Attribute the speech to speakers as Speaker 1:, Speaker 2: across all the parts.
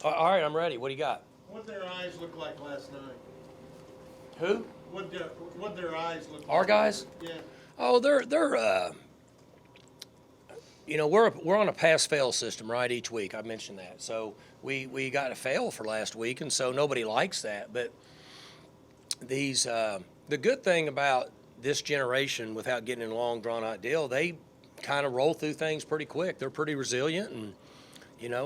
Speaker 1: All right, I'm ready. What do you got?
Speaker 2: What their eyes look like last night?
Speaker 1: Who?
Speaker 2: What their eyes look like?
Speaker 1: Our guys?
Speaker 2: Yeah.
Speaker 1: Oh, they're we're on a pass-fail system, right? Each week, I mentioned that. So we got a fail for last week, and so nobody likes that. But the good thing about this generation, without getting in a long, drawn-out deal, they kind of roll through things pretty quick. They're pretty resilient, and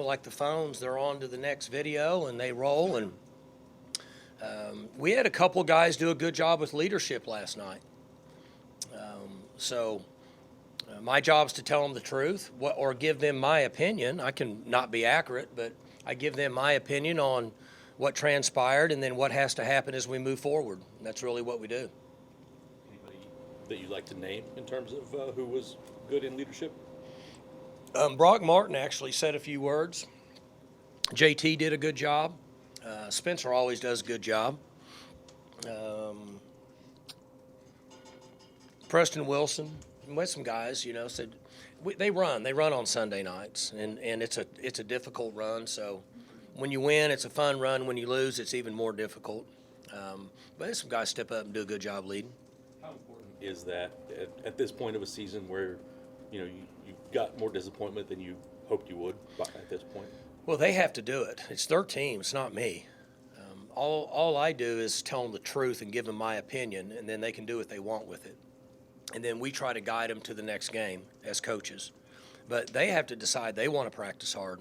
Speaker 1: like the phones, they're on to the next video, and they roll. And we had a couple guys do a good job with leadership last night. So my job is to tell them the truth or give them my opinion. I can not be accurate, but I give them my opinion on what transpired and then what has to happen as we move forward. And that's really what we do.
Speaker 3: Anybody that you'd like to name in terms of who was good in leadership?
Speaker 1: Brock Martin actually said a few words. JT did a good job. Spencer always does a good job. Preston Wilson, we had some guys, said they run on Sunday nights, and it's a difficult run. So when you win, it's a fun run. When you lose, it's even more difficult. But some guys step up and do a good job leading.
Speaker 3: How important is that at this point of a season where you got more disappointment than you hoped you would at this point?
Speaker 1: Well, they have to do it. It's their team. It's not me. All I do is tell them the truth and give them my opinion, and then they can do what they want with it. And then we try to guide them to the next game as coaches. But they have to decide they want to practice hard,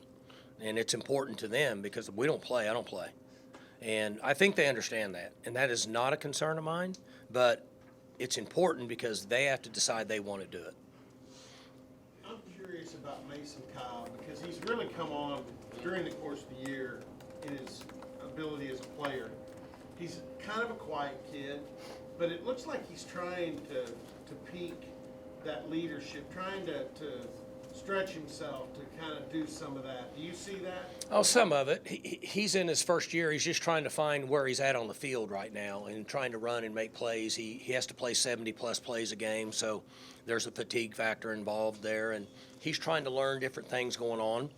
Speaker 1: and it's important to them because if we don't play, I don't play. And I think they understand that, and that is not a concern of mine, but it's important because they have to decide they want to do it.
Speaker 2: I'm curious about Mason Cobb because he's really come on during the course of the year in his ability as a player. He's kind of a quiet kid, but it looks like he's trying to peak that leadership, trying to stretch himself to kind of do some of that. Do you see that?
Speaker 1: Oh, some of it. He's in his first year. He's just trying to find where he's at on the field right now and trying to run and make plays. He has to play 70-plus plays a game, so there's a fatigue factor involved there. And he's trying to learn different things going on,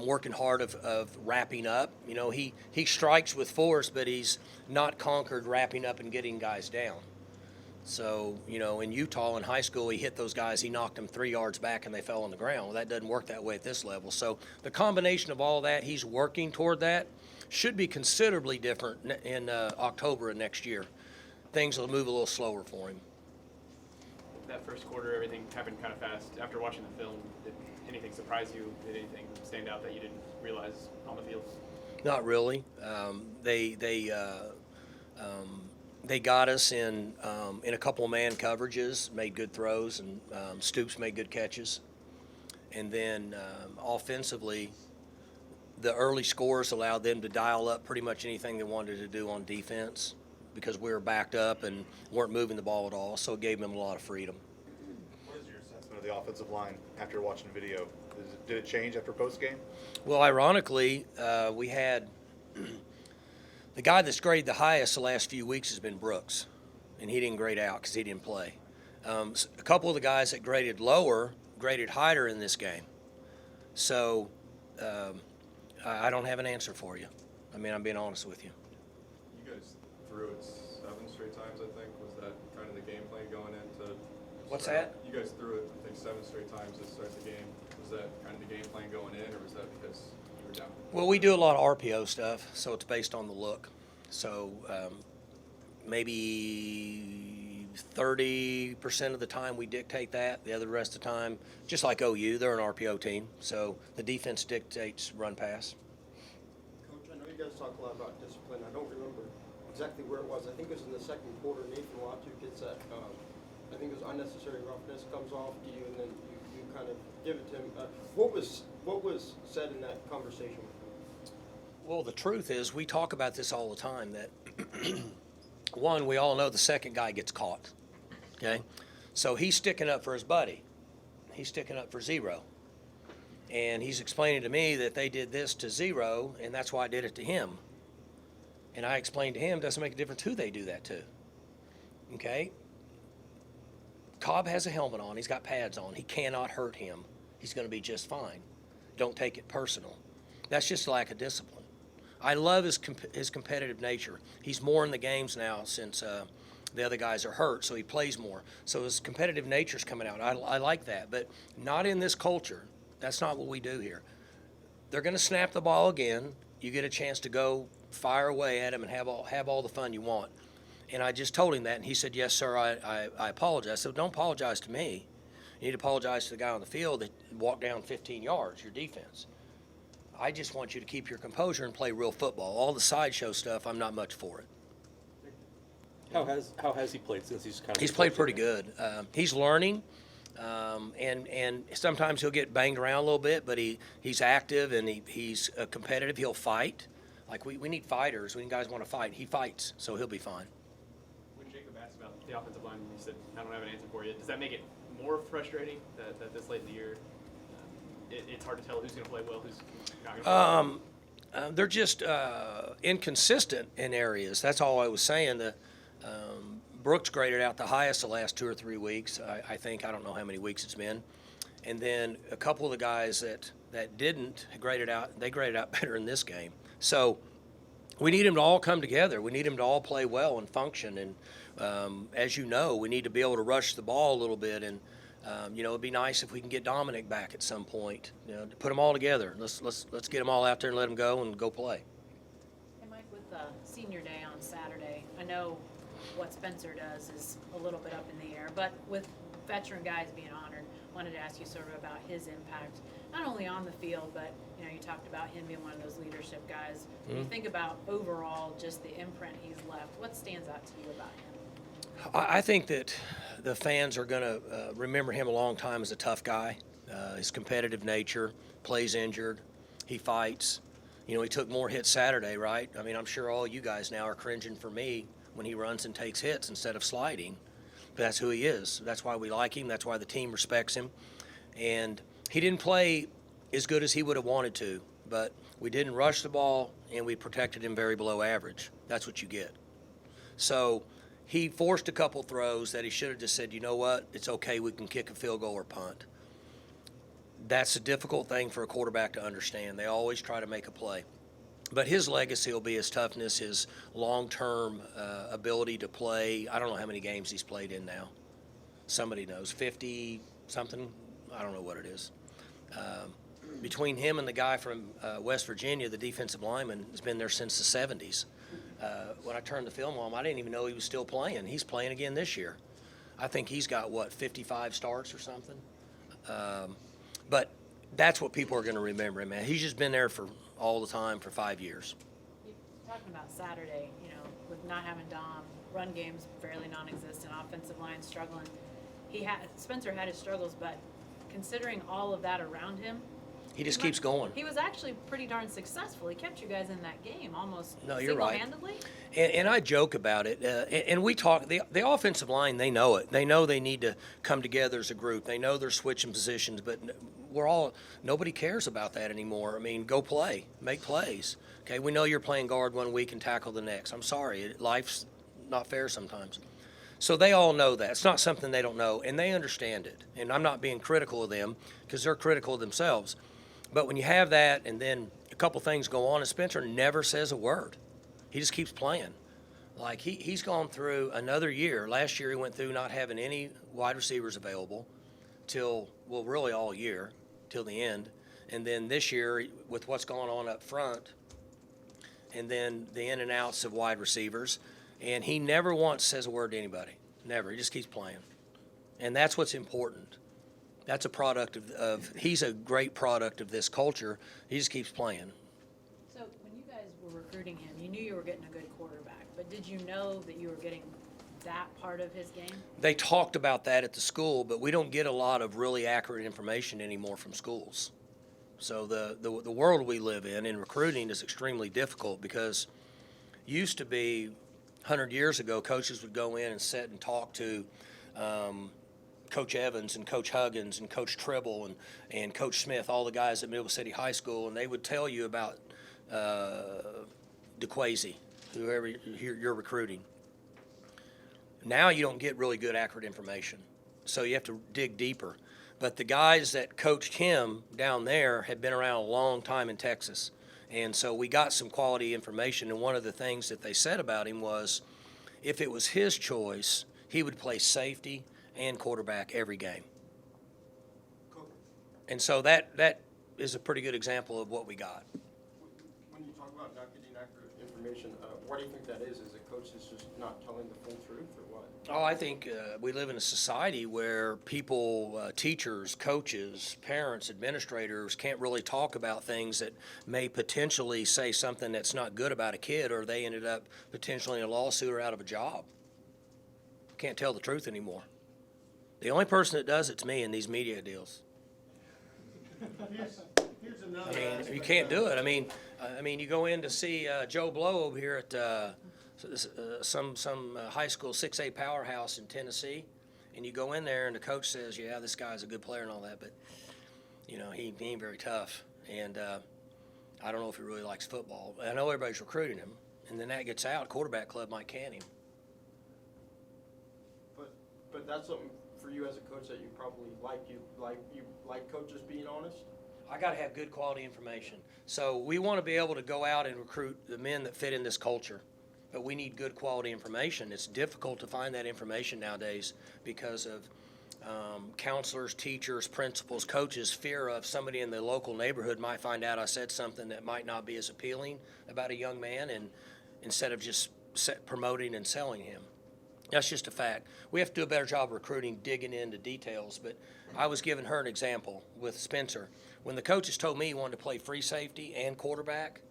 Speaker 1: working hard of wrapping up. He strikes with force, but he's not conquered wrapping up and getting guys down. So, in Utah in high school, he hit those guys, he knocked them 3 yards back and they fell on the ground. Well, that doesn't work that way at this level. So the combination of all that, he's working toward that, should be considerably different in October of next year. Things will move a little slower for him.
Speaker 4: That first quarter, everything happened kind of fast. After watching the film, did anything surprise you? Did anything stand out that you didn't realize on the field?
Speaker 1: Not really. They got us in a couple of man coverages, made good throws, and Stoops made good catches. And then offensively, the early scores allowed them to dial up pretty much anything they wanted to do on defense because we were backed up and weren't moving the ball at all, so it gave them a lot of freedom.
Speaker 5: What is your assessment of the offensive line after watching the video? Did it change after postgame?
Speaker 1: Well, ironically, we had the guy that's graded the highest the last few weeks has been Brooks, and he didn't grade out because he didn't play. A couple of the guys that graded lower graded higher in this game. So I don't have an answer for you. I mean, I'm being honest with you.
Speaker 6: You guys threw it 7 straight times, I think. Was that kind of the game plan going into?
Speaker 1: What's that?
Speaker 6: You guys threw it, I think, 7 straight times to start the game. Was that kind of the game plan going in, or was that because you were down?
Speaker 1: Well, we do a lot of RPO stuff, so it's based on the look. So maybe 30% of the time we dictate that. The other rest of the time, just like OU, they're an RPO team. So the defense dictates run pass.
Speaker 7: Coach, I know you guys talk a lot about discipline. I don't remember exactly where it was. I think it was in the second quarter. Nathan Latu gets that, I think it was unnecessary roughness, comes off to you, and then you kind of give it to him. What was said in that conversation with him?
Speaker 1: Well, the truth is we talk about this all the time that, one, we all know the second guy gets caught, okay? So he's sticking up for his buddy. He's sticking up for Zero. And he's explaining to me that they did this to Zero, and that's why I did it to him. And I explained to him, doesn't make a difference who they do that to, okay? Cobb has a helmet on. He's got pads on. He cannot hurt him. He's going to be just fine. Don't take it personal. That's just lack of discipline. I love his competitive nature. He's more in the games now since the other guys are hurt, so he plays more. So his competitive nature's coming out. I like that, but not in this culture. That's not what we do here. They're going to snap the ball again. You get a chance to go fire away at him and have all the fun you want. And I just told him that, and he said, yes, sir, I apologize. I said, don't apologize to me. You need to apologize to the guy on the field that walked down 15 yards, your defense. I just want you to keep your composure and play real football. All the sideshow stuff, I'm not much for it.
Speaker 3: How has he played since he's kind of?
Speaker 1: He's played pretty good. He's learning, and sometimes he'll get banged around a little bit, but he's active and he's competitive. He'll fight. Like we need fighters. We need guys who want to fight. He fights, so he'll be fine.
Speaker 4: When Jacob asked about the offensive line, he said, "I don't have an answer for you." Does that make it more frustrating that this late in the year, it's hard to tell who's going to play well, who's not going to play well?
Speaker 1: They're just inconsistent in areas. That's all I was saying. Brooks graded out the highest the last 2 or 3 weeks. I think. I don't know how many weeks it's been. And then a couple of the guys that didn't graded out, they graded out better in this game. So we need them to all come together. We need them to all play well and function. And as you know, we need to be able to rush the ball a little bit. And it'd be nice if we can get Dominic back at some point. To put them all together. Let's get them all out there and let them go and go play.
Speaker 8: Hey, Mike, with senior day on Saturday, I know what Spencer does is a little bit up in the air, but with veteran guys being honored, wanted to ask you sort of about his impact, not only on the field, but you talked about him being one of those leadership guys. When you think about overall just the imprint he's left, what stands out to you about him?
Speaker 1: I think that the fans are going to remember him a long time as a tough guy. His competitive nature, plays injured, he fights. He took more hits Saturday, right? I mean, I'm sure all you guys now are cringing for me when he runs and takes hits instead of sliding. But that's who he is. That's why we like him. That's why the team respects him. And he didn't play as good as he would have wanted to, but we didn't rush the ball, and we protected him very below average. That's what you get. So he forced a couple throws that he should have just said, you know what, it's okay, we can kick a field goal or punt. That's a difficult thing for a quarterback to understand. They always try to make a play. But his legacy will be his toughness, his long-term ability to play. I don't know how many games he's played in now. Somebody knows, 50-something? I don't know what it is. Between him and the guy from West Virginia, the defensive lineman, has been there since the 70s. When I turned the film on, I didn't even know he was still playing. He's playing again this year. I think he's got, 55 starts or something? But that's what people are going to remember him, man. He's just been there for all the time for 5 years.
Speaker 8: You're talking about Saturday, with not having Dom, run games fairly non-existent, offensive line struggling. Spencer had his struggles, but considering all of that around him,
Speaker 1: He just keeps going.
Speaker 8: He was actually pretty darn successful. He kept you guys in that game almost
Speaker 1: No, you're right.
Speaker 8: single-handedly.
Speaker 1: And I joke about it, and we talk. The offensive line, they know it. They know they need to come together as a group. They know they're switching positions, but nobody cares about that anymore. I mean, go play, make plays. Okay, we know you're playing guard one week and tackle the next. I'm sorry, life's not fair sometimes. So they all know that. It's not something they don't know, and they understand it. And I'm not being critical of them because they're critical of themselves. But when you have that and then a couple things go on, and Spencer never says a word. He just keeps playing. Like he's gone through another year. Last year he went through not having any wide receivers available really all year, till the end. And then this year with what's going on up front and then the in and outs of wide receivers, and he never once says a word to anybody. Never. He just keeps playing. And that's what's important. That's a product he's a great product of this culture. He just keeps playing.
Speaker 8: So when you guys were recruiting him, you knew you were getting a good quarterback, but did you know that you were getting that part of his game?
Speaker 1: They talked about that at the school, but we don't get a lot of really accurate information anymore from schools. So the world we live in recruiting is extremely difficult because used to be 100 years ago, coaches would go in and sit and talk to Coach Evans and Coach Huggins and Coach Tribble and Coach Smith, all the guys at Middle City High School, and they would tell you about DeQuazy, whoever you're recruiting. Now you don't get really good, accurate information, so you have to dig deeper. But the guys that coached him down there had been around a long time in Texas. And so we got some quality information, and one of the things that they said about him was if it was his choice, he would play safety and quarterback every game. And so that is a pretty good example of what we got.
Speaker 7: When you talk about not getting accurate information, what do you think that is? Is it coaches just not telling the full truth or what?
Speaker 1: Oh, I think we live in a society where people, teachers, coaches, parents, administrators can't really talk about things that may potentially say something that's not good about a kid, or they ended up potentially in a lawsuit or out of a job. Can't tell the truth anymore. The only person that does it's me in these media deals.
Speaker 2: Here's another
Speaker 1: I mean,
Speaker 2: aspect
Speaker 1: you can't
Speaker 2: of
Speaker 1: do
Speaker 2: it.
Speaker 1: it. I mean, you go in to see Joe Blow over here at some high school 6A powerhouse in Tennessee, and you go in there and the coach says, "Yeah, this guy's a good player and all that, but you know he ain't very tough, and I don't know if he really likes football. I know everybody's recruiting him, and then that gets out, quarterback club might can him."
Speaker 7: But that's something for you as a coach that you probably like. You like coaches being honest.
Speaker 1: I got to have good quality information. So we want to be able to go out and recruit the men that fit in this culture, but we need good quality information. It's difficult to find that information nowadays because of counselors, teachers, principals, coaches' fear of somebody in the local neighborhood might find out I said something that might not be as appealing about a young man, and instead of just promoting and selling him. That's just a fact. We have to do a better job of recruiting, digging into details. But I was giving her an example with Spencer. When the coaches told me he wanted to play free safety and quarterback,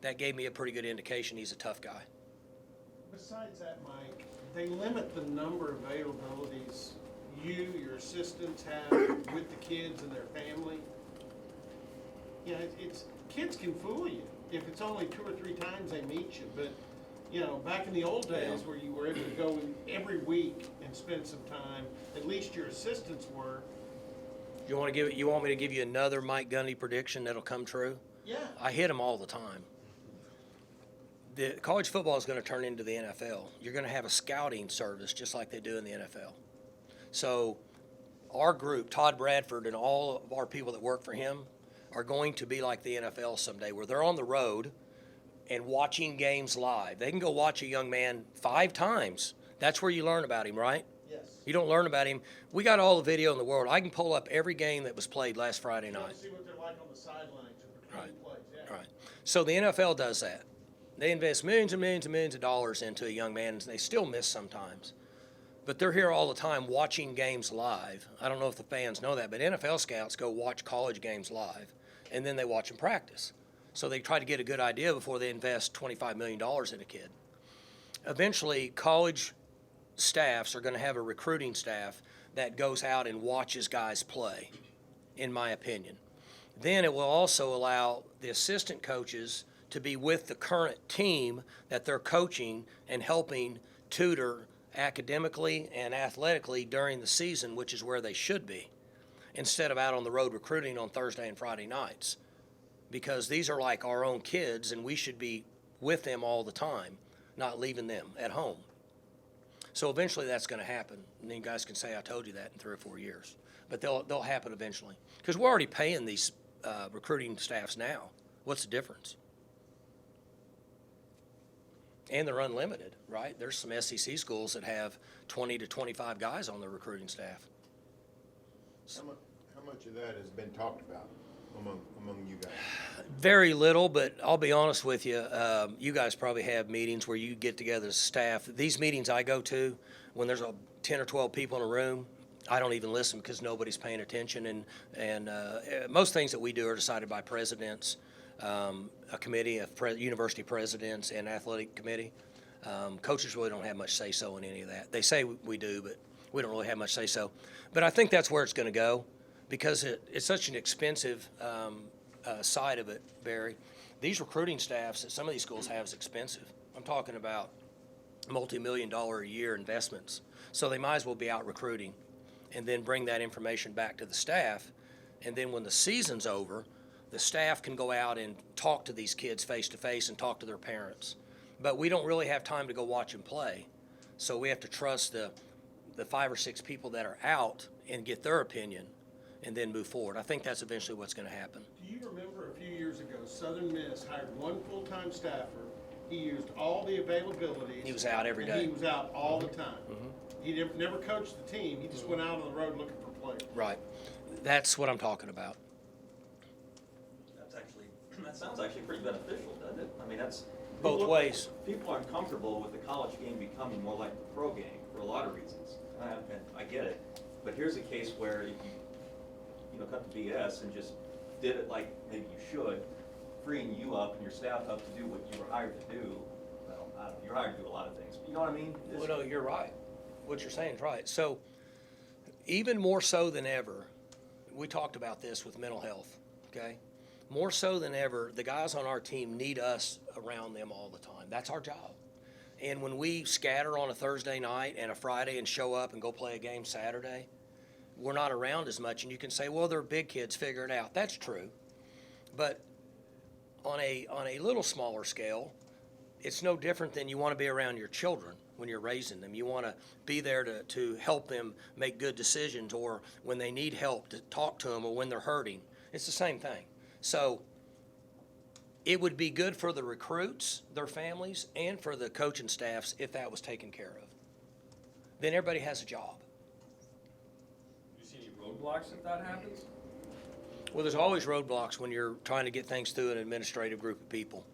Speaker 1: that gave me a pretty good indication he's a tough guy.
Speaker 2: Besides that, Mike, they limit the number of availabilities you, your assistants have with the kids and their family. You know, it's kids can fool you if it's only 2 or 3 times they meet you. But you know, back in the old days where you were able to go in every week and spend some time, at least your assistants were.
Speaker 1: You want me to give you another Mike Gundy prediction that'll come true?
Speaker 2: Yeah.
Speaker 1: I hit him all the time. The college football is going to turn into the NFL. You're going to have a scouting service just like they do in the NFL. So our group, Todd Bradford and all of our people that work for him, are going to be like the NFL someday, where they're on the road and watching games live. They can go watch a young man 5 times. That's where you learn about him, right?
Speaker 2: Yes.
Speaker 1: You don't learn about him. We got all the video in the world. I can pull up every game that was played last Friday
Speaker 2: You
Speaker 1: night.
Speaker 2: see what they're like on the sidelines or between
Speaker 1: Right.
Speaker 2: plays. Yeah.
Speaker 1: Right. So the NFL does that. They invest millions and millions and millions of dollars into a young man, and they still miss sometimes. But they're here all the time watching games live. I don't know if the fans know that, but NFL scouts go watch college games live, and then they watch them practice. So they try to get a good idea before they invest $25 million in a kid. Eventually, college staffs are going to have a recruiting staff that goes out and watches guys play, in my opinion. Then it will also allow the assistant coaches to be with the current team that they're coaching and helping tutor academically and athletically during the season, which is where they should be, instead of out on the road recruiting on Thursday and Friday nights. Because these are like our own kids, and we should be with them all the time, not leaving them at home. So eventually that's going to happen, and then you guys can say I told you that in 3 or 4 years. But they'll happen eventually, because we're already paying these recruiting staffs now. What's the difference? And they're unlimited, right? There's some SEC schools that have 20 to 25 guys on their recruiting staff.
Speaker 9: How much of that has been talked about among you guys?
Speaker 1: Very little, but I'll be honest with you. You guys probably have meetings where you get together as staff. These meetings I go to, when there's 10 or 12 people in a room, I don't even listen because nobody's paying attention. And most things that we do are decided by presidents, a committee of university presidents and athletic committee. Coaches really don't have much say-so in any of that. They say we do, but we don't really have much say-so. But I think that's where it's going to go, because it's such an expensive side of it, Barry. These recruiting staffs that some of these schools have is expensive. I'm talking about multi-million-dollar a year investments. So they might as well be out recruiting and then bring that information back to the staff. And then when the season's over, the staff can go out and talk to these kids face-to-face and talk to their parents. But we don't really have time to go watch them play. So we have to trust the 5 or 6 people that are out and get their opinion and then move forward. I think that's eventually what's going to happen.
Speaker 2: Do you remember a few years ago, Southern Miss hired one full-time staffer. He used all the availabilities.
Speaker 1: He was out every
Speaker 2: and
Speaker 1: day.
Speaker 2: he was out all the time. He never coached the team. He just went out on the road looking for players.
Speaker 1: Right. That's what I'm talking about.
Speaker 10: That sounds actually pretty beneficial, doesn't it? I mean, that's.
Speaker 1: Both ways.
Speaker 10: People aren't comfortable with the college game becoming more like the pro game for a lot of reasons. And I get it. But here's a case where if you cut the BS and just did it like maybe you should, freeing you up and your staff up to do what you were hired to do. Well, I don't know, you're hired to do a lot of things, but you know what I mean?
Speaker 1: Well, no, you're right. What you're saying is right. So even more so than ever, we talked about this with mental health, okay? More so than ever, the guys on our team need us around them all the time. That's our job. And when we scatter on a Thursday night and a Friday and show up and go play a game Saturday, we're not around as much. And you can say, well, they're big kids, figure it out. That's true. But on a little smaller scale, it's no different than you want to be around your children when you're raising them. You want to be there to help them make good decisions, or when they need help to talk to them, or when they're hurting. It's the same thing. So it would be good for the recruits, their families, and for the coaching staffs if that was taken care of. Then everybody has a job.
Speaker 6: Do you see any roadblocks if that happens?
Speaker 1: Well, there's always roadblocks when you're trying to get things through an administrative group of people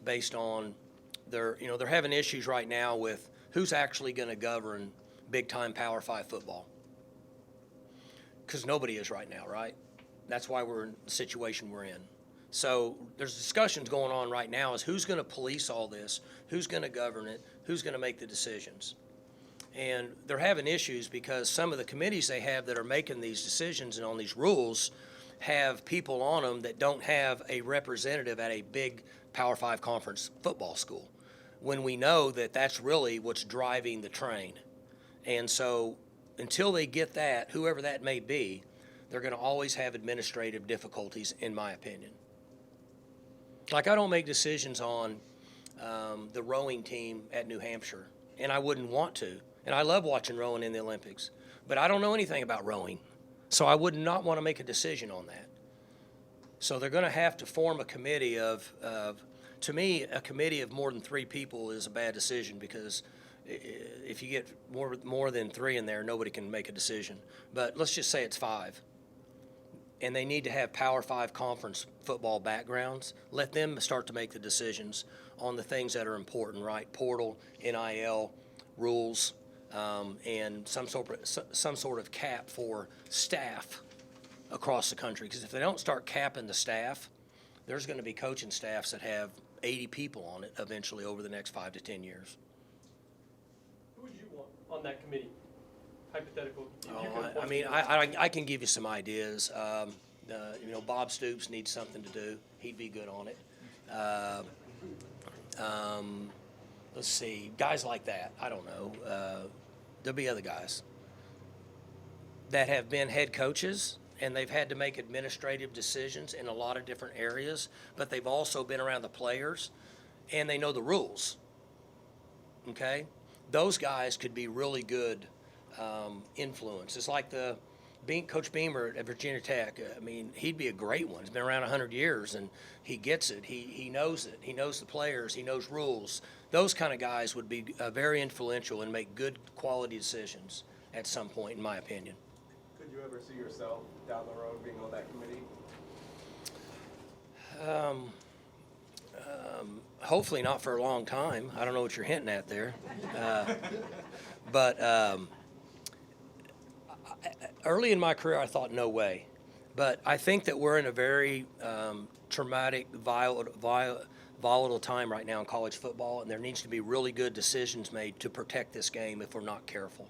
Speaker 1: based on they're having issues right now with who's actually going to govern big-time Power 5 football. Because nobody is right now, right? That's why we're in the situation we're in. So there's discussions going on right now as who's going to police all this, who's going to govern it, who's going to make the decisions. And they're having issues because some of the committees they have that are making these decisions and on these rules have people on them that don't have a representative at a big Power 5 conference football school, when we know that that's really what's driving the train. And so until they get that, whoever that may be, they're going to always have administrative difficulties, in my opinion. Like, I don't make decisions on the rowing team at New Hampshire, and I wouldn't want to. And I love watching rowing in the Olympics, but I don't know anything about rowing. So I would not want to make a decision on that. So they're going to have to form a committee to me, a committee of more than 3 people is a bad decision, because if you get more than 3 in there, nobody can make a decision. But let's just say it's 5. And they need to have Power 5 conference football backgrounds. Let them start to make the decisions on the things that are important, right? Portal, NIL, rules, and some sort of cap for staff across the country. Because if they don't start capping the staff, there's going to be coaching staffs that have 80 people on it eventually over the next 5 to 10 years.
Speaker 11: Who would you want on that committee? Hypothetical.
Speaker 1: I mean, I can give you some ideas. Bob Stoops needs something to do. He'd be good on it. Let's see, guys like that. I don't know. There'll be other guys that have been head coaches, and they've had to make administrative decisions in a lot of different areas, but they've also been around the players, and they know the rules. Okay? Those guys could be really good influence. It's like Coach Beamer at Virginia Tech. I mean, he'd be a great one. He's been around 100 years, and he gets it. He knows it. He knows the players. He knows rules. Those kind of guys would be very influential and make good quality decisions at some point, in my opinion.
Speaker 6: Could you ever see yourself down the road being on that committee?
Speaker 1: Hopefully not for a long time. I don't know what you're hinting at there. Early in my career, I thought, no way. But I think that we're in a very traumatic, volatile time right now in college football, and there needs to be really good decisions made to protect this game if we're not careful.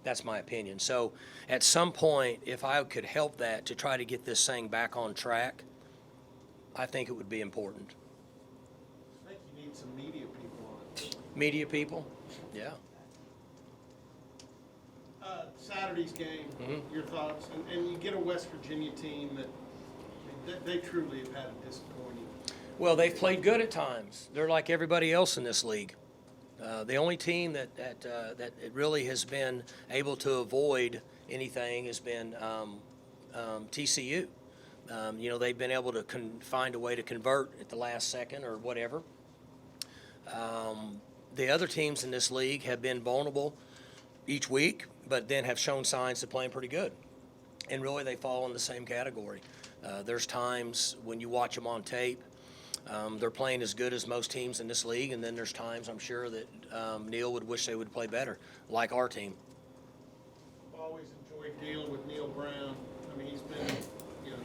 Speaker 1: That's my opinion. So at some point, if I could help that to try to get this thing back on track, I think it would be important.
Speaker 2: I think you need some media people on it.
Speaker 1: Media people? Yeah.
Speaker 2: Saturday's game, your thoughts, and you get a West Virginia team that they truly have had a disappointing.
Speaker 1: Well, they've played good at times. They're like everybody else in this league. The only team that it really has been able to avoid anything has been TCU. They've been able to find a way to convert at the last second or whatever. The other teams in this league have been vulnerable each week, but then have shown signs of playing pretty good. And really, they fall in the same category. There's times when you watch them on tape, they're playing as good as most teams in this league, and then there's times I'm sure that Neil would wish they would play better, like our team.
Speaker 2: I've always enjoyed dealing with Neil Brown. I mean, he's been,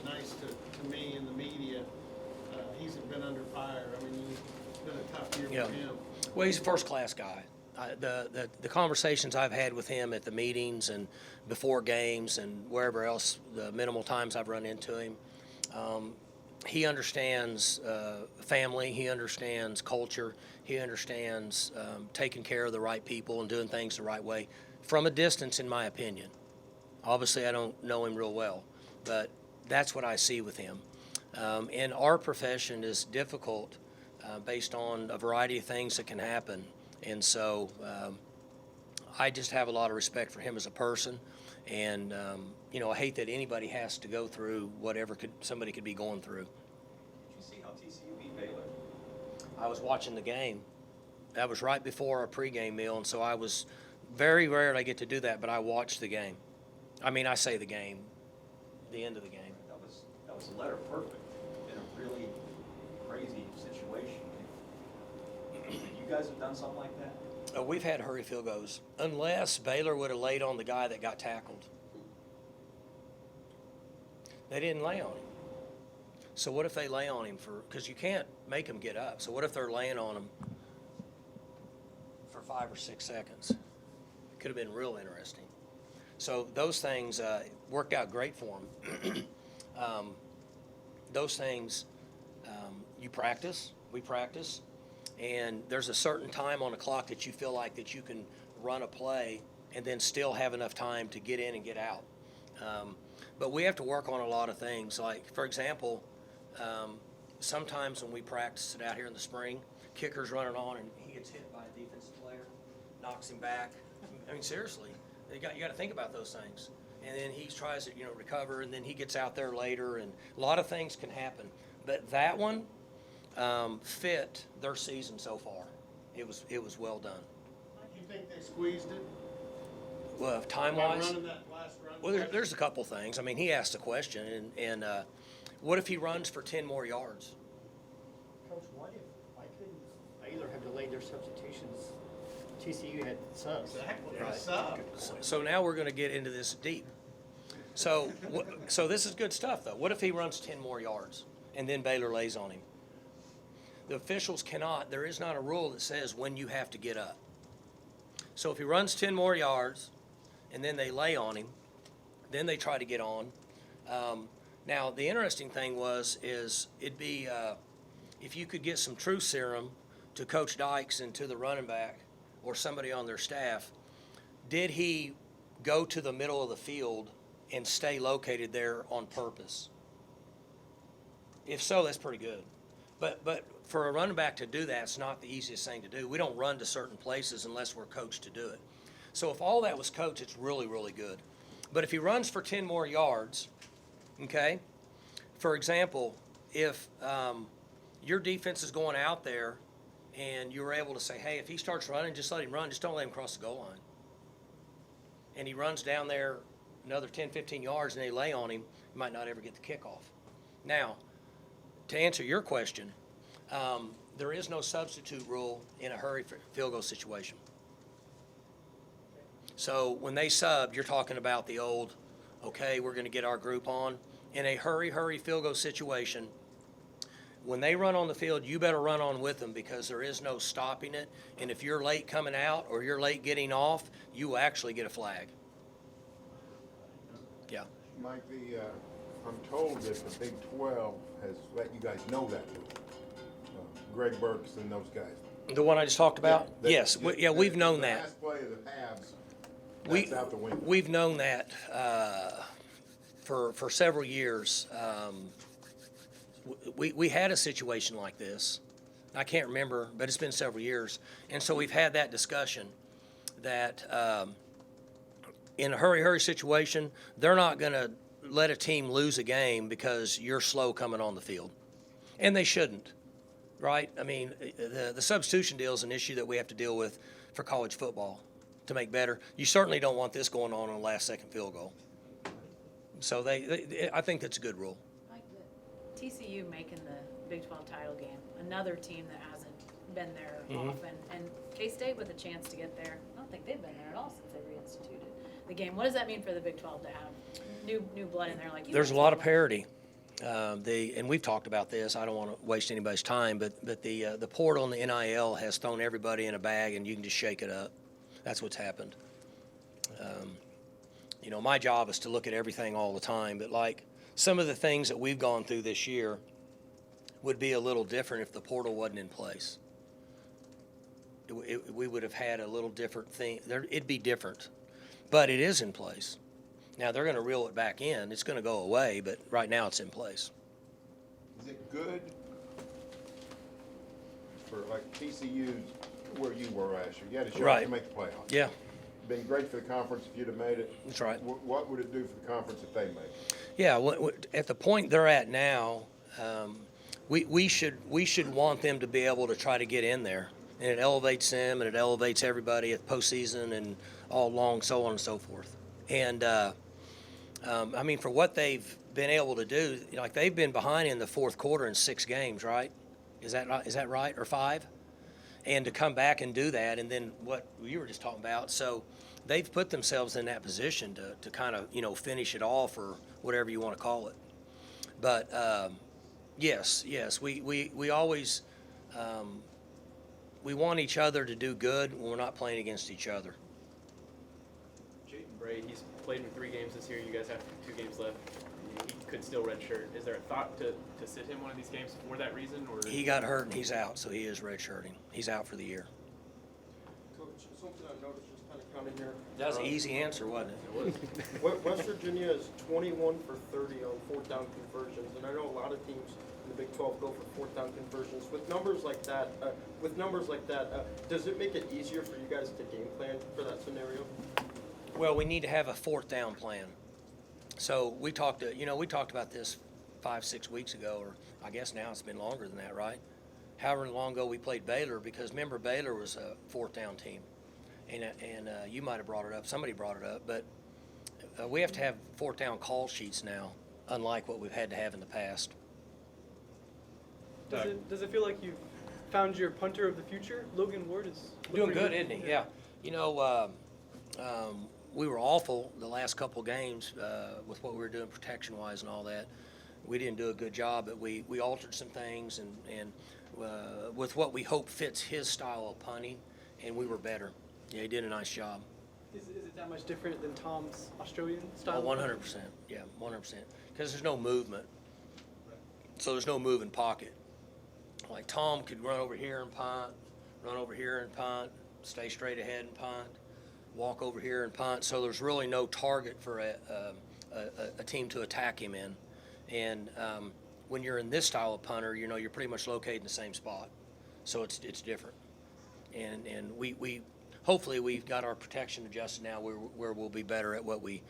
Speaker 2: nice to me in the media. He's been under fire. I mean, it's been a tough year
Speaker 1: Yeah.
Speaker 2: for him.
Speaker 1: Well, he's a first-class guy. The conversations I've had with him at the meetings and before games and wherever else, the minimal times I've run into him, he understands family, he understands culture, he understands taking care of the right people and doing things the right way from a distance, in my opinion. Obviously, I don't know him real well, but that's what I see with him. And our profession is difficult based on a variety of things that can happen. And so I just have a lot of respect for him as a person. And, I hate that anybody has to go through whatever somebody could be going through.
Speaker 10: Did you see how TCU beat Baylor?
Speaker 1: I was watching the game. That was right before our pregame meal, and so I was very rare I get to do that, but I watched the game. I mean, I say the game, the end of the game.
Speaker 10: That was a letter perfect in a really crazy situation. You guys have done something like that?
Speaker 1: We've had hurry field goals, unless Baylor would have laid on the guy that got tackled. They didn't lay on him. So what if they lay on him because you can't make him get up. So what if they're laying on him for 5 or 6 seconds? Could have been real interesting. So those things worked out great for him. Those things, we practice, and there's a certain time on the clock that you feel like that you can run a play and then still have enough time to get in and get out. But we have to work on a lot of things. Like, for example, sometimes when we practice it out here in the spring, kicker's running on and he gets hit by a defensive player, knocks him back. I mean, seriously, you got to think about those things. And then he tries to, recover, and then he gets out there later, and a lot of things can happen. But that one fit their season so far. It was well done.
Speaker 2: You think they squeezed it?
Speaker 1: Well,
Speaker 2: By
Speaker 1: time-wise,
Speaker 2: running that last run?
Speaker 1: well, there's a couple things. I mean, he asked the question, and what if he runs for 10 more yards?
Speaker 12: Coach, why couldn't Baylor have delayed their substitutions? TCU had subs.
Speaker 2: Exactly.
Speaker 1: Right.
Speaker 2: Sub.
Speaker 1: So now we're going to get into this deep. So this is good stuff, though. What if he runs 10 more yards and then Baylor lays on him? The officials cannot. There is not a rule that says when you have to get up. So if he runs 10 more yards and then they lay on him, then they try to get on. Now the interesting thing is it'd be if you could get some truth serum to Coach Dykes and to the running back or somebody on their staff, did he go to the middle of the field and stay located there on purpose? If so, that's pretty good. But for a running back to do that, it's not the easiest thing to do. We don't run to certain places unless we're coached to do it. So if all that was coached, it's really, really good. But if he runs for 10 more yards, okay, for example, if your defense is going out there and you're able to say, hey, if he starts running, just let him run. Just don't let him cross the goal line. And he runs down there another 10, 15 yards and they lay on him, he might not ever get the kickoff. Now, to answer your question, there is no substitute rule in a hurry field goal situation. So when they subbed, you're talking about the old, okay, we're going to get our group on. In a hurry field goal situation, when they run on the field, you better run on with them because there is no stopping it. And if you're late coming out or you're late getting off, you will actually get a flag. Yeah.
Speaker 9: Mike, I'm told that the Big 12 has let you guys know that rule. Greg Burks and those guys.
Speaker 1: The one I just talked about? Yes. We've known
Speaker 9: the
Speaker 1: that.
Speaker 9: last play of the halves, that's out the window.
Speaker 1: We've known that for several years. We had a situation like this. I can't remember, but it's been several years. And so we've had that discussion that in a hurry situation, they're not going to let a team lose a game because you're slow coming on the field. And they shouldn't, right? I mean, the substitution deal is an issue that we have to deal with for college football to make better. You certainly don't want this going on a last-second field goal. So I think that's a good rule.
Speaker 8: Like the TCU making the Big 12 title game, another team that hasn't been there often, and K-State with a chance to get there. I don't think they've been there at all since they reinstituted the game. What does that mean for the Big 12 to have new blood in there? Like
Speaker 1: There's a lot of parity. And we've talked about this. I don't want to waste anybody's time, but the portal and the NIL has thrown everybody in a bag, and you can just shake it up. That's what's happened. My job is to look at everything all the time, but like some of the things that we've gone through this year would be a little different if the portal wasn't in place. We would have had a little different thing. It'd be different, but it is in place. Now they're going to reel it back in. It's going to go away, but right now it's in place.
Speaker 9: Is it good for like TCU, where you were last year? You had a shot
Speaker 1: Right.
Speaker 9: to make the playoffs.
Speaker 1: Yeah,
Speaker 9: Been great for the conference if you'd have made it.
Speaker 1: that's right.
Speaker 9: What would it do for the conference if they made it?
Speaker 1: Yeah, at the point they're at now, we should want them to be able to try to get in there, and it elevates them and it elevates everybody at postseason and all along, so on and so forth. And I mean, for what they've been able to do, like they've been behind in the fourth quarter in 6 games, right? Is that right, or 5? And to come back and do that, and then what you were just talking about, so they've put themselves in that position to kind of finish it off, or whatever you want to call it. But yes, we always we want each other to do good when we're not playing against each other.
Speaker 4: Jayden Bray, he's played in 3 games this year. You guys have 2 games left. He could still redshirt. Is there a thought to sit him one of these games for that reason? Or
Speaker 1: He got hurt and he's out, so he is redshirting. He's out for the year.
Speaker 7: Coach, something I noticed just kind of coming here.
Speaker 1: That was an easy answer, wasn't it?
Speaker 7: West Virginia is 21 for 30 on 4th down conversions, and I know a lot of teams in the Big 12 go for 4th down conversions. With numbers like that, does it make it easier for you guys to game plan for that scenario?
Speaker 1: Well, we need to have a 4th down plan. So we talked about this 5-6 weeks ago, or I guess now it's been longer than that, right? However long ago we played Baylor, because remember Baylor was a 4th down team, and you might have brought it up. Somebody brought it up, but we have to have 4th down call sheets now, unlike what we've had to have in the past.
Speaker 11: Does it feel like you've found your punter of the future? Logan Ward is
Speaker 1: Doing good, isn't he? Yeah. We were awful the last couple games with what we were doing protection-wise and all that. We didn't do a good job, but we altered some things and with what we hope fits his style of punting, and we were better. Yeah, he did a nice job.
Speaker 11: Is it that much different than Tom's Australian style?
Speaker 1: 100%. Yeah, 100%. Because there's no movement. So there's no moving pocket. Like Tom could run over here and punt, run over here and punt, stay straight ahead and punt, walk over here and punt. So there's really no target for a team to attack him in. And when you're in this style of punter, you're pretty much located in the same spot. So it's different. And we hopefully we've got our protection adjusted now where we'll be better at what we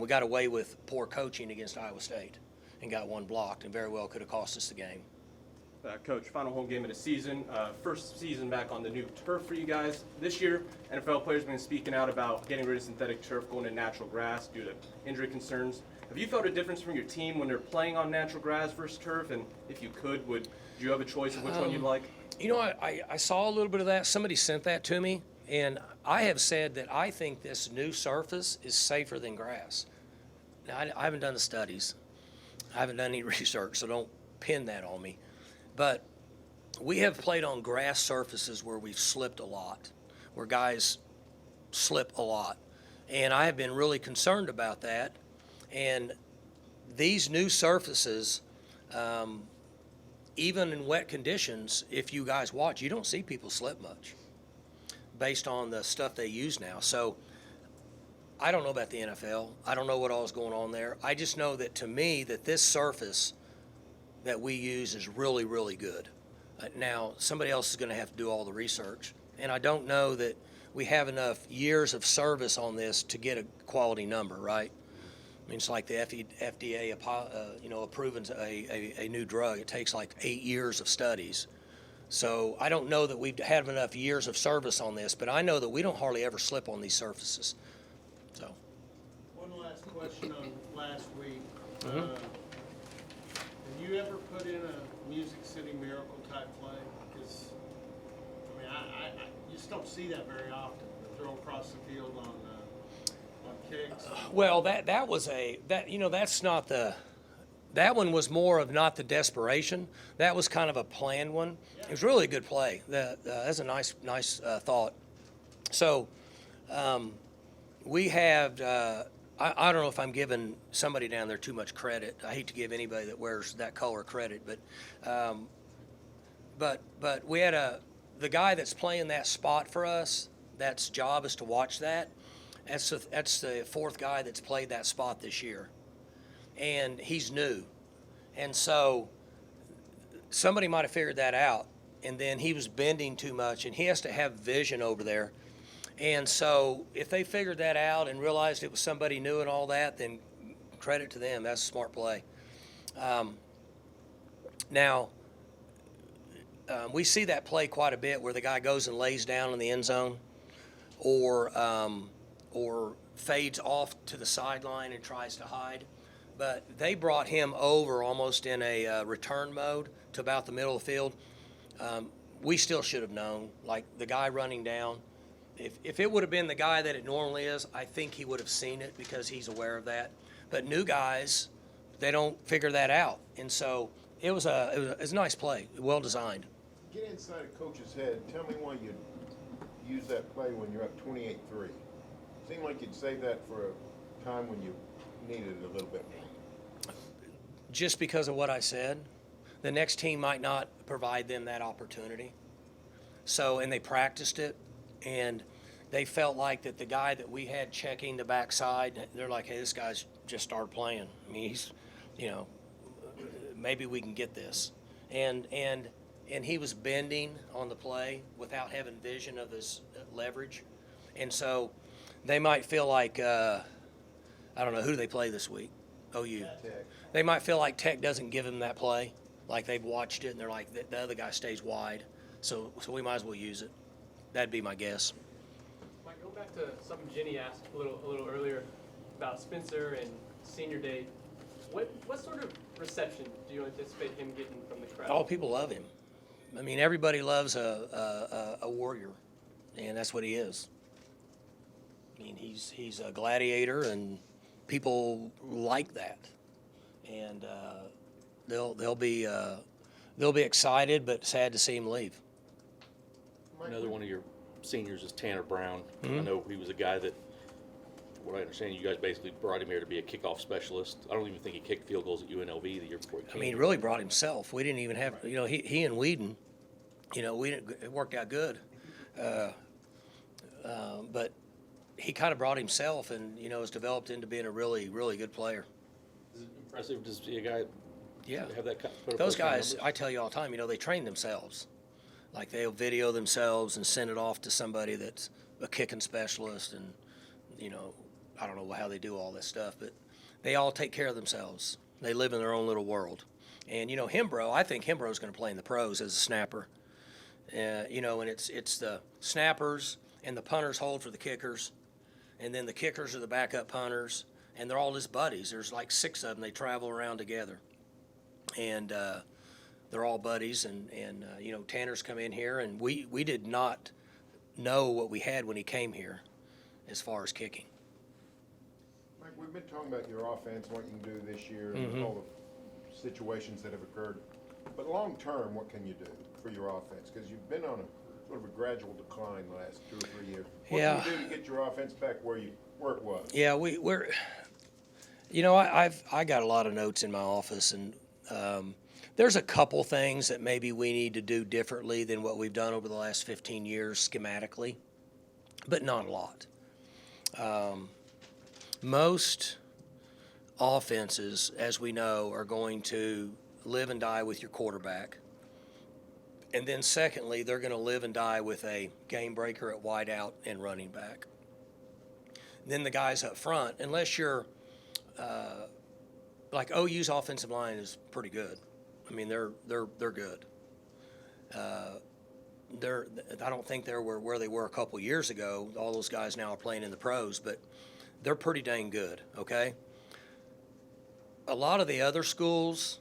Speaker 1: got away with poor coaching against Iowa State and got one blocked, and very well could have cost us the game.
Speaker 13: Coach, final home game of the season, first season back on the new turf for you guys. This year, NFL players have been speaking out about getting rid of synthetic turf, going to natural grass due to injury concerns. Have you felt a difference from your team when they're playing on natural grass versus turf? And if you could, do you have a choice of which one you'd like?
Speaker 1: I saw a little bit of that. Somebody sent that to me, and I have said that I think this new surface is safer than grass. Now, I haven't done the studies. I haven't done any research, so don't pin that on me. But we have played on grass surfaces where we've slipped a lot, where guys slip a lot. And I have been really concerned about that. And these new surfaces, even in wet conditions, if you guys watch, you don't see people slip much based on the stuff they use now. So I don't know about the NFL. I don't know what all is going on there. I just know that to me that this surface that we use is really, really good. Now, somebody else is going to have to do all the research. And I don't know that we have enough years of service on this to get a quality number, right? I mean, it's like the FDA, approving a new drug. It takes like 8 years of studies. So I don't know that we've had enough years of service on this, but I know that we don't hardly ever slip on these surfaces. So.
Speaker 2: One last question on last week.
Speaker 1: Mhm.
Speaker 2: Have you ever put in a Music City Miracle type play? Because, I mean, I just don't see that very often. Throw across the field on kicks.
Speaker 1: Well, that's not the. That one was more of not the desperation. That was kind of a planned one. It was really a good play. That's a nice thought. So, we have. I don't know if I'm giving somebody down there too much credit. I hate to give anybody that wears that color credit, but we had the guy that's playing that spot for us. That's job is to watch that. That's the fourth guy that's played that spot this year, and he's new, and so somebody might have figured that out, and then he was bending too much, and he has to have vision over there, and so if they figured that out and realized it was somebody new and all that, then credit to them. That's a smart play. Now, we see that play quite a bit where the guy goes and lays down in the end zone, or fades off to the sideline and tries to hide. But they brought him over almost in a return mode to about the middle of the field. We still should have known, like the guy running down. If it would have been the guy that it normally is, I think he would have seen it because he's aware of that. But new guys, they don't figure that out. And so it was a nice play, well designed.
Speaker 9: Get inside a coach's head. Tell me why you use that play when you're up 28-3. Seemed like you'd save that for a time when you needed it a little bit more.
Speaker 1: Just because of what I said, the next team might not provide them that opportunity. So, and they practiced it, and they felt like that the guy that we had checking the backside, they're like, hey, this guy's just started playing. I mean, he's, maybe we can get this. And he was bending on the play without having vision of his leverage. And so they might feel like, I don't know, who do they play this week? OU.
Speaker 9: Tech.
Speaker 1: They might feel like Tech doesn't give them that play. Like they've watched it and they're like, the other guy stays wide. So we might as well use it. That'd be my guess.
Speaker 11: Mike, go back to something Jenny asked a little earlier about Spencer and senior day. What sort of reception do you anticipate him getting from the crowd?
Speaker 1: All people love him. I mean, everybody loves a warrior, and that's what he is. I mean, he's a gladiator, and people like that, and they'll be excited, but sad to see him leave.
Speaker 3: Another one of your seniors is Tanner Brown.
Speaker 1: Mhm.
Speaker 3: I know he was a guy that, from what I understand, you guys basically brought him here to be a kickoff specialist. I don't even think he kicked field goals at UNLV the year before he
Speaker 1: I
Speaker 3: came.
Speaker 1: mean, he really brought himself. We didn't even have, he and Whedon, it worked out good. But he kind of brought himself and, has developed into being a really, really good player.
Speaker 3: Is it impressive to see a guy
Speaker 1: Yeah.
Speaker 3: have that kind of
Speaker 1: Those guys, I tell you all the time, they train themselves. Like they'll video themselves and send it off to somebody that's a kicking specialist, and I don't know how they do all this stuff, but they all take care of themselves. They live in their own little world. And Hembro, I think Hembro's going to play in the pros as a snapper. And it's the snappers and the punters hold for the kickers, and then the kickers are the backup punters, and they're all his buddies. There's like 6 of them. They travel around together, and they're all buddies. And Tanner's come in here, and we did not know what we had when he came here, as far as kicking.
Speaker 9: Mike, we've been talking about your offense, what you can do this year, and
Speaker 1: Mhm.
Speaker 9: all the situations that have occurred. But long term, what can you do for your offense? Because you've been on a sort of a gradual decline the last 2 or 3 years. What can you do to get your offense back where it was?
Speaker 1: Yeah, we're. I got a lot of notes in my office, and there's a couple things that maybe we need to do differently than what we've done over the last 15 years schematically, but not a lot. Most offenses, as we know, are going to live and die with your quarterback. And then secondly, they're going to live and die with a game breaker at wideout and running back. Then the guys up front, unless you're like OU's offensive line is pretty good. I mean, they're good. I don't think they're where they were a couple years ago. All those guys now are playing in the pros, but they're pretty dang good, okay? A lot of the other schools,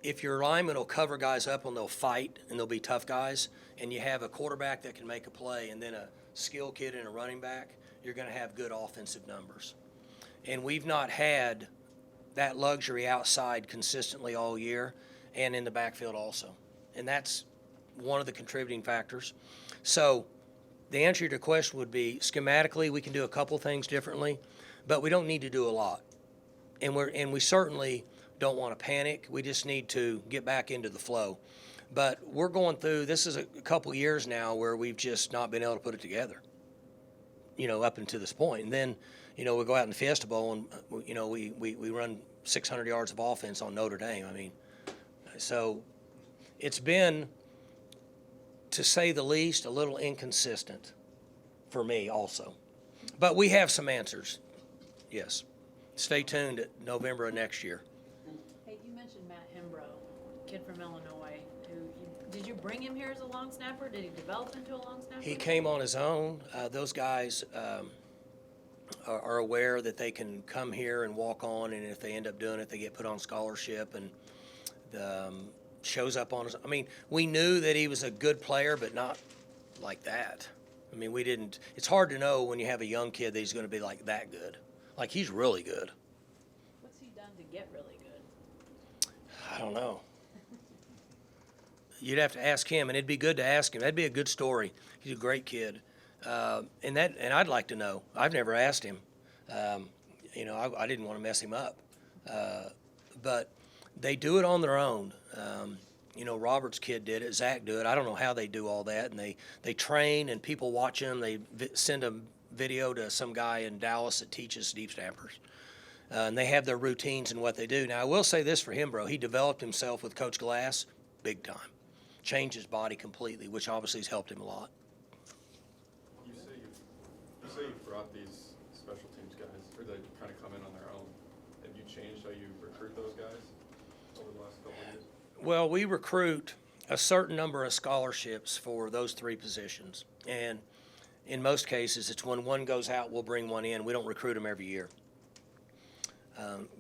Speaker 1: if your linemen will cover guys up and they'll fight and they'll be tough guys, and you have a quarterback that can make a play and then a skill kid and a running back, you're going to have good offensive numbers. And we've not had that luxury outside consistently all year and in the backfield also. And that's one of the contributing factors. So the answer to your question would be, schematically, we can do a couple things differently, but we don't need to do a lot. And we certainly don't want to panic. We just need to get back into the flow. But we're going through, this is a couple years now where we've just not been able to put it together, up until this point. And then, we go out in the Fiesta Bowl and, we run 600 yards of offense on Notre Dame. I mean, so it's been, to say the least, a little inconsistent for me also. But we have some answers, yes. Stay tuned at November of next year.
Speaker 8: Hey, you mentioned Matt Hembrow, kid from Illinois, did you bring him here as a long snapper? Did he develop into a long snapper?
Speaker 1: He came on his own. Those guys are aware that they can come here and walk on, and if they end up doing it, they get put on scholarship and shows up on his. I mean, we knew that he was a good player, but not like that. I mean, we didn't. It's hard to know when you have a young kid that he's going to be like that good. Like, he's really good.
Speaker 8: What's he done to get really good?
Speaker 1: I don't know. You'd have to ask him, and it'd be good to ask him. That'd be a good story. He's a great kid, and I'd like to know. I've never asked him. I didn't want to mess him up, but they do it on their own. Robert's kid did it. Zach did it. I don't know how they do all that, and they train, and people watch them. They send a video to some guy in Dallas that teaches deep snappers, and they have their routines and what they do. Now, I will say this for him, bro. He developed himself with Coach Glass big time. Changed his body completely, which obviously has helped him a lot.
Speaker 6: You say you've brought these special teams guys, or they kind of come in on their own. Have you changed how you recruit those guys over the last couple of years?
Speaker 1: Well, we recruit a certain number of scholarships for those three positions, and in most cases, it's when one goes out, we'll bring one in. We don't recruit them every year.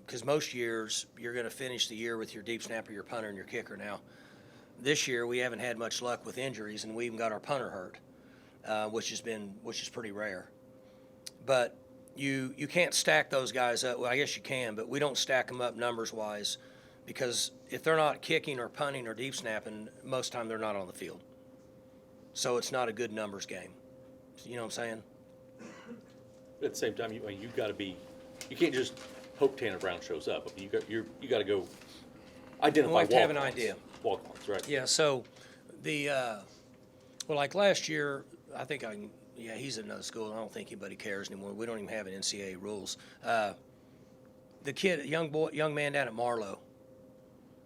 Speaker 1: Because most years, you're going to finish the year with your deep snapper, your punter, and your kicker. Now, this year, we haven't had much luck with injuries, and we even got our punter hurt, which is pretty rare. But you can't stack those guys up. Well, I guess you can, but we don't stack them up numbers-wise, because if they're not kicking or punting or deep snapping, most time they're not on the field. So it's not a good numbers game. You know what I'm saying?
Speaker 3: At the same time, you got to be. You can't just hope Tanner Brown shows up. You got to go identify.
Speaker 1: We like to have an idea.
Speaker 3: Walk-ons, right?
Speaker 1: Yeah. So like last year, I think he's at another school. I don't think anybody cares anymore. We don't even have an NCAA rules. The kid, young man down at Marlowe,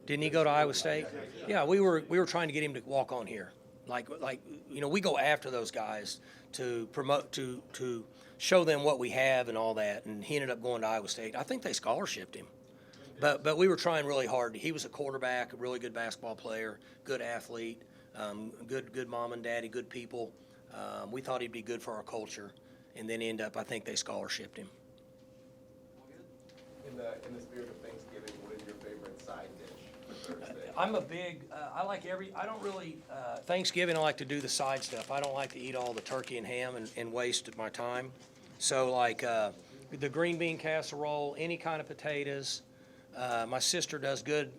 Speaker 1: didn't he go to Iowa State? Yeah. We were trying to get him to walk on here. Like we go after those guys to promote, to show them what we have and all that, and he ended up going to Iowa State. I think they scholarshiped him, but we were trying really hard. He was a quarterback, a really good basketball player, good athlete, good mom and daddy, good people. We thought he'd be good for our culture, and then I think they scholarshiped him.
Speaker 6: In the spirit of Thanksgiving, what is your favorite side dish for Thursday?
Speaker 1: I'm a big, Thanksgiving I like to do the side stuff. I don't like to eat all the turkey and ham and waste my time. So like the green bean casserole, any kind of potatoes. My sister does good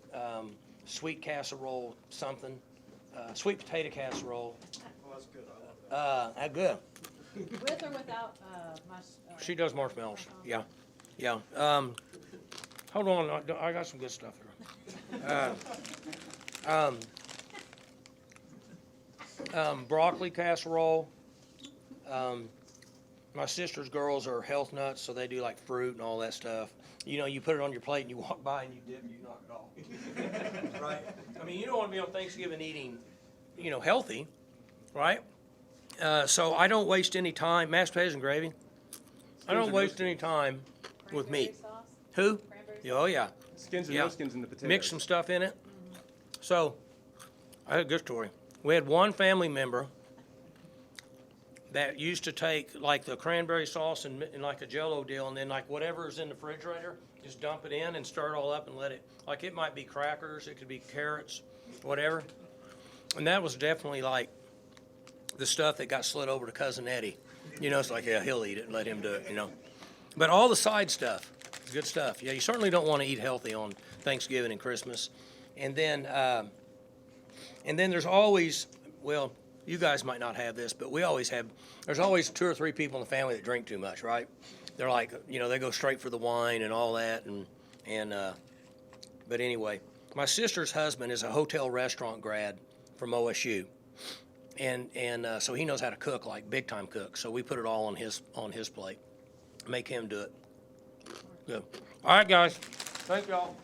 Speaker 1: sweet casserole, sweet potato casserole.
Speaker 7: Oh, that's good, I love that.
Speaker 1: Good.
Speaker 8: With or without
Speaker 1: She does marshmallows, yeah. Hold on, I got some good stuff here. Broccoli casserole. My sister's girls are health nuts, so they do like fruit and all that stuff. You put it on your plate and you walk by and you dip and you knock it off. Right? I mean, you don't want to be on Thanksgiving eating, healthy, right? So I don't waste any time. Mashed potatoes and gravy. I don't waste any time with meat.
Speaker 8: Cranberry sauce?
Speaker 1: Who?
Speaker 8: Cranberry
Speaker 1: Yeah, oh, yeah.
Speaker 13: Skins and
Speaker 1: Yeah.
Speaker 13: no skins in the potatoes.
Speaker 1: Mix some stuff in it. So, I had a good story. We had one family member that used to take like the cranberry sauce and like a Jell-O deal, and then like whatever's in the refrigerator, just dump it in and stir it all up and let it, like it might be crackers, it could be carrots, whatever. And that was definitely like the stuff that got slid over to Cousin Eddie. You know, it's like, yeah, he'll eat it and let him do it, you know. But all the side stuff, good stuff. Yeah, you certainly don't want to eat healthy on Thanksgiving and Christmas. And then there's always, well, you guys might not have this, but there's always 2 or 3 people in the family that drink too much, right? They're like, you know, they go straight for the wine and all that. But anyway, my sister's husband is a hotel restaurant grad from OSU. And so he knows how to cook, like big time cook. So we put it all on his plate. Make him do it. Good. All right, guys. Thank y'all.